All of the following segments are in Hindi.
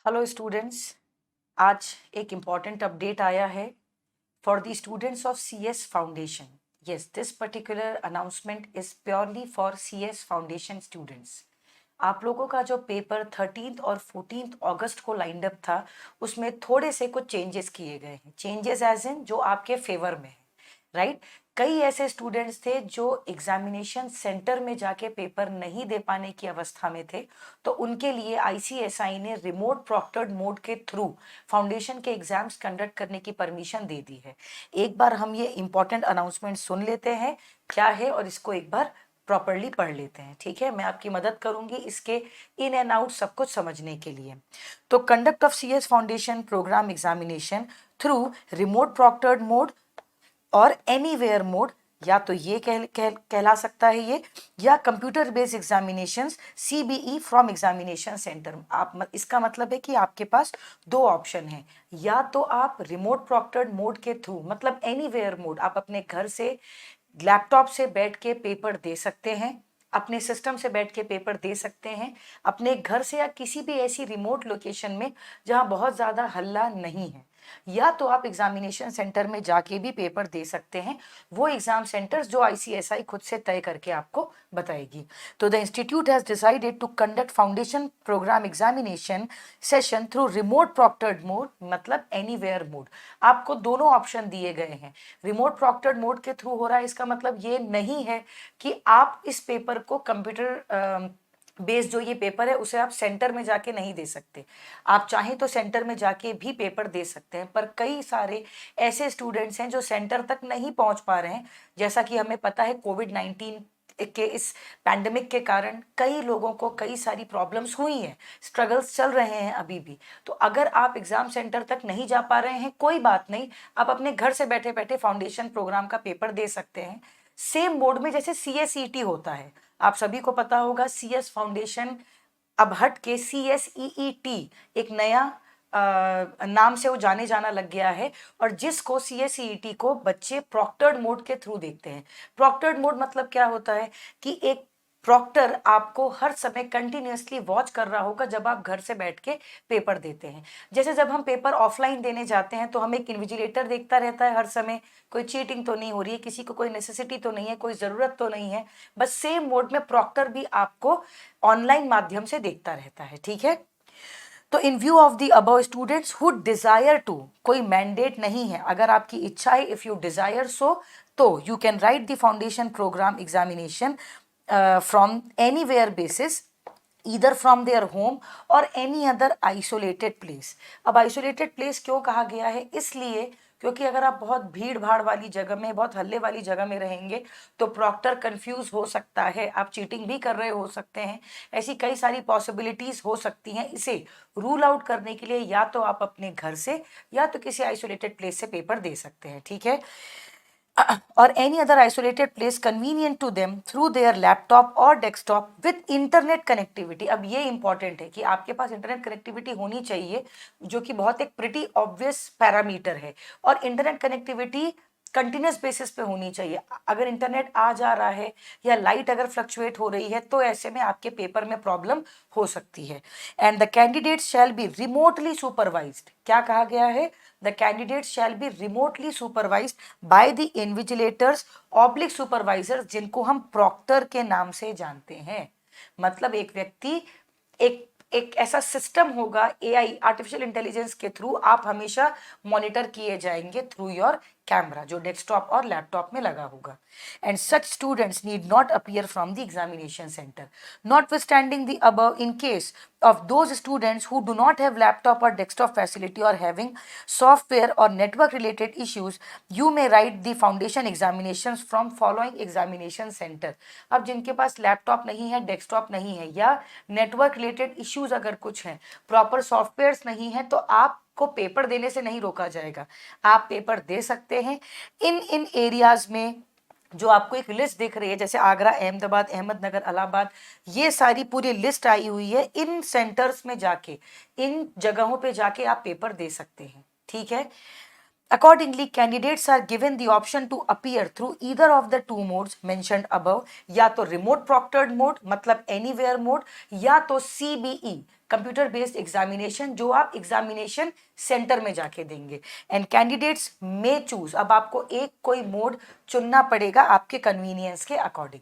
हेलो स्टूडेंट्स, आज एक इम्पॉर्टेंट अपडेट आया है for the students of CS foundation. Yes, this particular announcement is purely for CS foundation students. आप लोगों का जो पेपर 13 और 14 अगस्त को लाइंड अप था, उसमें थोड़े से कुछ चेंजेस किए गए हैं. चेंजेस एज इन जो आपके फेवर में है, राइट. कई ऐसे स्टूडेंट्स थे जो एग्जामिनेशन सेंटर में जाके पेपर नहीं दे पाने की अवस्था में थे, तो उनके लिए ICSI ने रिमोट प्रॉक्टर्ड मोड के थ्रू फाउंडेशन के एग्जाम्स कंडक्ट करने की परमिशन दे दी है. एक बार हम ये इम्पोर्टेंट अनाउंसमेंट सुन लेते हैं क्या है, और इसको एक बार प्रॉपरली पढ़ लेते हैं. ठीक है, मैं आपकी मदद करूंगी इसके इन एंड आउट सब कुछ समझने के लिए. तो conduct of CS foundation programme examination through remote proctored mode और एनीवेयर मोड, या तो ये कहला सकता है ये, या computer based examinations CBE from examination centre. इसका मतलब है कि आपके पास दो ऑप्शन हैं. या तो आप रिमोट प्रॉक्टर्ड मोड के थ्रू, मतलब एनीवेयर मोड, आप अपने घर से लैपटॉप से बैठ के पेपर दे सकते हैं, अपने सिस्टम से बैठ के पेपर दे सकते हैं, अपने घर से या किसी भी ऐसी रिमोट लोकेशन में जहां बहुत ज़्यादा हल्ला नहीं है. या तो आप एग्जामिनेशन सेंटर में जाके भी पेपर दे सकते हैं, वो एग्जाम सेंटर्स जो ICSI खुद से तय करके आपको बताएगी. तो the institute has decided to conduct foundation programme examination session through remote proctored mode, मतलब एनीवेयर मोड. आपको दोनों ऑप्शन दिए गए हैं. रिमोट प्रॉक्टर्ड मोड के थ्रू हो रहा है, इसका मतलब ये नहीं है कि आप इस पेपर को कंप्यूटर बेस्ड जो ये पेपर है उसे आप सेंटर में जाके नहीं दे सकते. आप चाहें तो सेंटर में जाके भी पेपर दे सकते हैं, पर कई सारे ऐसे स्टूडेंट्स हैं जो सेंटर तक नहीं पहुंच पा रहे हैं. जैसा कि हमें पता है, कोविड-19 के इस पैंडमिक के कारण कई लोगों को कई सारी प्रॉब्लम्स हुई हैं, स्ट्रगल्स चल रहे हैं अभी भी. तो अगर आप एग्जाम सेंटर तक नहीं जा पा रहे हैं, कोई बात नहीं, आप अपने घर से बैठे बैठे फाउंडेशन प्रोग्राम का पेपर दे सकते हैं, सेम बोर्ड में जैसे CSET होता है. आप सभी को पता होगा, CS फाउंडेशन अब हट के CSEET एक नया नाम से वो जाने जाना लग गया है, और जिसको CSEET को बच्चे प्रॉक्टर्ड मोड के थ्रू देखते हैं. प्रॉक्टर्ड मोड मतलब क्या होता है कि एक प्रॉक्टर आपको हर समय कंटिन्यूसली वॉच कर रहा होगा जब आप घर से बैठ के पेपर देते हैं. जैसे जब हम पेपर ऑफलाइन देने जाते हैं तो हमें एक इन्विजिलेटर देखता रहता है हर समय, कोई चीटिंग तो नहीं हो रही है, किसी को कोई नेसेसिटी तो नहीं है, कोई ज़रूरत तो नहीं है. बस सेम मोड में प्रॉक्टर भी आपको ऑनलाइन माध्यम से देखता रहता है. ठीक है, तो in view of the above students who desire to, कोई मैंडेट नहीं है, अगर आपकी इच्छा है, इफ यू डिजायर सो, तो you can write the foundation programme examination from anywhere basis, either from their home और एनी अदर आइसोलेटेड प्लेस. अब आइसोलेटेड प्लेस क्यों कहा गया है? इसलिए क्योंकि अगर आप बहुत भीड़ भाड़ वाली जगह में, बहुत हल्ले वाली जगह में रहेंगे तो प्रॉक्टर कंफ्यूज हो सकता है, आप चीटिंग भी कर रहे हो सकते हैं, ऐसी कई सारी पॉसिबिलिटीज हो सकती हैं. इसे रूल आउट करने के लिए या तो आप अपने घर से या तो किसी आइसोलेटेड प्लेस से पेपर दे सकते हैं. ठीक है, or any other isolated place convenient to them through their laptop or desktop with internet connectivity. अब ये इंपॉर्टेंट है कि आपके पास इंटरनेट कनेक्टिविटी होनी चाहिए, जो कि बहुत एक प्रिटी ऑब्वियस पैरामीटर है, और इंटरनेट कनेक्टिविटी कंटिन्यूस बेसिस पे होनी चाहिए. अगर इंटरनेट आ जा रहा है या लाइट अगर फ्लक्चुएट हो रही है तो ऐसे में आपके पेपर में प्रॉब्लम हो सकती है. And the candidate shall be remotely supervised. क्या कहा गया है? The candidate shall be remotely supervised by the invigilators oblique supervisors, जिनको हम प्रॉक्टर के नाम से जानते हैं. मतलब एक व्यक्ति, एक एक ऐसा सिस्टम होगा, AI आर्टिफिशियल इंटेलिजेंस के थ्रू आप हमेशा मॉनिटर किए जाएंगे थ्रू योर कैमरा, जो डेस्कटॉप और लैपटॉप में लगा होगा. And such students need not appear from the examination centre. Notwithstanding the above, in case of those students who do not have laptop or desktop facility or having software or network related issues, you may write the foundation examinations from following examination center. अब जिनके पास लैपटॉप नहीं है, डेस्कटॉप नहीं है, या नेटवर्क रिलेटेड इश्यूज अगर कुछ हैं, प्रॉपर सॉफ्टवेयर्स नहीं है, तो आपको पेपर देने से नहीं रोका जाएगा, आप पेपर दे सकते हैं. इन एरियाज में जो आपको एक लिस्ट दिख रही है, जैसे आगरा, अहमदाबाद, अहमदनगर, इलाहाबाद, ये सारी पूरी लिस्ट आई हुई है. इन सेंटर्स में जाके, इन जगहों पे जाके आप पेपर दे सकते हैं. ठीक है, Accordingly, candidates are given the option to appear through either of the two modes mentioned above, या तो remote proctored mode मतलब anywhere mode, या तो CBE कंप्यूटर बेस्ड एग्जामिनेशन जो आप एग्जामिनेशन सेंटर में जाके देंगे। एंड कैंडिडेट्स मे चूज, अब आपको एक कोई मोड चुनना पड़ेगा आपके कन्वीनियंस के according.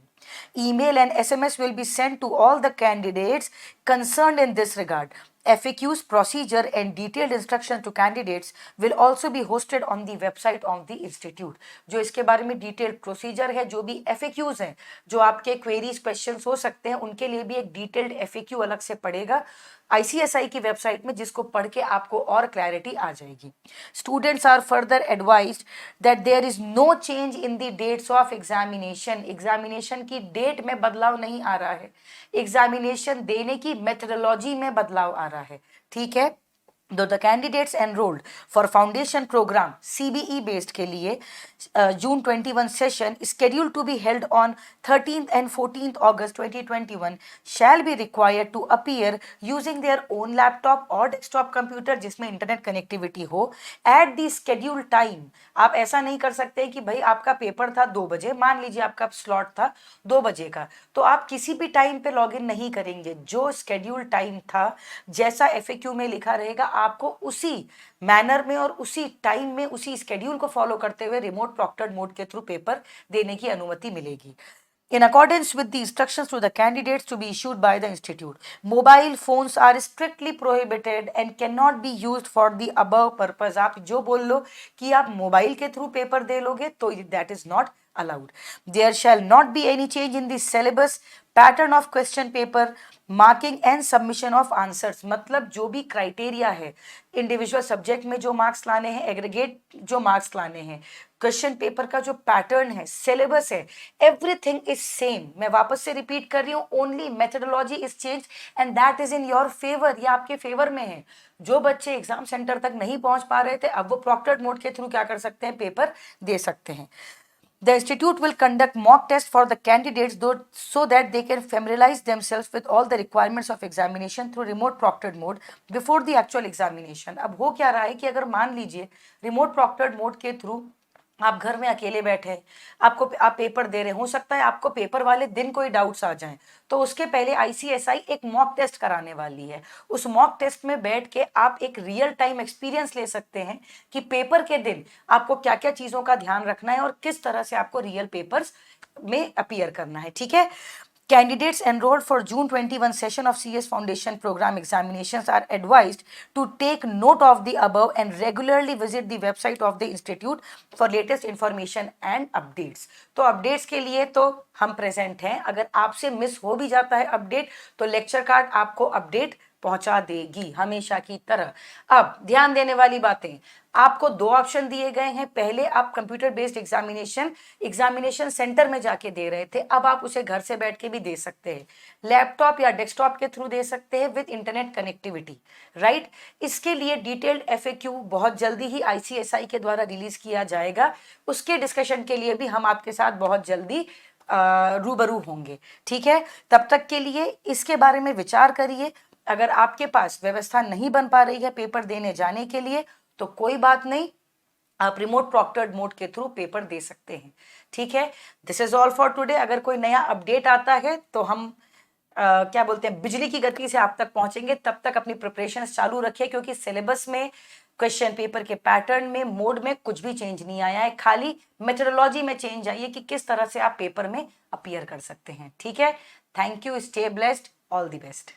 Email and SMS will be sent to all the candidates concerned in this regard. FAQs, procedure and detailed instruction to candidates will also be hosted on the website of the institute. जो इसके बारे में डिटेल्ड प्रोसीजर है, जो भी FAQs हैं, जो आपके क्वेरीज क्वेश्चंस हो सकते हैं, उनके लिए भी एक डिटेल्ड FAQ अलग से पड़ेगा ICSI की वेबसाइट में, जिसको पढ़ के आपको और क्लैरिटी आ जाएगी। Students are further advised that there is no change in the dates of examination. Examination की डेट में बदलाव नहीं आ रहा है, एग्जामिनेशन देने की मेथडोलॉजी में बदलाव आ रहा है, ठीक है। Though the candidates enrolled for foundation program CBE based के लिए June 21 session scheduled to be held on 13th and 14th August 2021 shall be required to appear using their own laptop or desktop computer जिसमें इंटरनेट कनेक्टिविटी हो at the scheduled time। आप ऐसा नहीं कर सकते कि भाई आपका पेपर था 2 बजे, मान लीजिए आपका स्लॉट था 2 बजे का, तो आप किसी भी टाइम पे लॉगिन नहीं करेंगे। जो स्केड्यूल टाइम था, जैसा FAQ में लिखा रहेगा, आपको उसी मैनर में और उसी टाइम में उसी स्केड्यूल को फॉलो करते हुए रिमोट प्रॉक्टर्ड मोड के थ्रू पेपर देने की अनुमति मिलेगी। In accordance with the instructions to the candidates to be issued by the institute, mobile phones are strictly prohibited and cannot be used for the above purpose। आप जो बोल लो कि आप मोबाइल के थ्रू पेपर दे लोगे तो that is not allowed। There shall not be any change in the syllabus, pattern of question paper, marking and submission of answers. मतलब जो भी क्राइटेरिया है, इंडिविजुअल सब्जेक्ट में जो मार्क्स लाने हैं, एग्रीगेट जो मार्क्स लाने हैं, क्वेश्चन पेपर का जो पैटर्न है, सिलेबस है, एवरीथिंग इज सेम। मैं वापस से रिपीट कर रही हूँ, only methodology is change and that is in your favour. ये आपके फेवर में है। जो बच्चे एग्जाम सेंटर तक नहीं पहुंच पा रहे थे, अब वो प्रॉक्टर्ड मोड के थ्रू क्या कर सकते हैं, पेपर दे सकते हैं। The institute will conduct mock tests for the candidates so that they can familiarize themselves with all the requirements of examination through remote proctored mode before the actual examination। अब हो क्या रहा है कि अगर मान लीजिए रिमोट प्रॉक्टर्ड मोड के थ्रू आप घर में अकेले बैठे, आप पेपर दे रहे, हो सकता है आपको पेपर वाले दिन कोई डाउट्स आ जाएं, तो उसके पहले ICSI एक मॉक टेस्ट कराने वाली है। उस मॉक टेस्ट में बैठ के आप एक रियल टाइम एक्सपीरियंस ले सकते हैं कि पेपर के दिन आपको क्या क्या चीज़ों का ध्यान रखना है और किस तरह से आपको रियल पेपर्स में अपीयर करना है, ठीक है। Candidates enrolled for June 21 session of CS Foundation program examinations are advised to take note of the above and regularly visit the website of the institute for latest information and updates। तो अपडेट्स के लिए तो हम प्रेजेंट हैं। अगर आपसे मिस हो भी जाता है अपडेट, तो लेक्चर कार्ड आपको अपडेट पहुंचा देगी हमेशा की तरह। अब ध्यान देने वाली बातें, आपको 2 ऑप्शन दिए गए हैं। पहले आप कंप्यूटर बेस्ड एग्जामिनेशन सेंटर में जाके दे रहे थे, अब आप उसे घर से बैठ के भी दे सकते हैं, लैपटॉप या डेस्कटॉप के थ्रू दे सकते हैं विद इंटरनेट कनेक्टिविटी, राइट। इसके लिए डिटेल्ड FAQ बहुत जल्दी ही ICSI के द्वारा रिलीज किया जाएगा। उसके डिस्कशन के लिए भी हम आपके साथ बहुत जल्दी रूबरू होंगे, ठीक है। तब तक के लिए इसके बारे में विचार करिए। अगर आपके पास व्यवस्था नहीं बन पा रही है पेपर देने जाने के लिए, तो कोई बात नहीं, आप रिमोट प्रॉक्टर्ड मोड के थ्रू पेपर दे सकते हैं, ठीक है। This is all for today. अगर कोई नया अपडेट आता है तो हम क्या बोलते हैं, बिजली की गति से आप तक पहुंचेंगे। तब तक अपनी प्रिपरेशन चालू रखिए, क्योंकि सिलेबस में, क्वेश्चन पेपर के पैटर्न में, मोड में कुछ भी चेंज नहीं आया है, खाली मेथडोलॉजी में चेंज आई है कि किस तरह से आप पेपर में अपीयर कर सकते हैं, ठीक है। Thank you, stay blessed, all the best.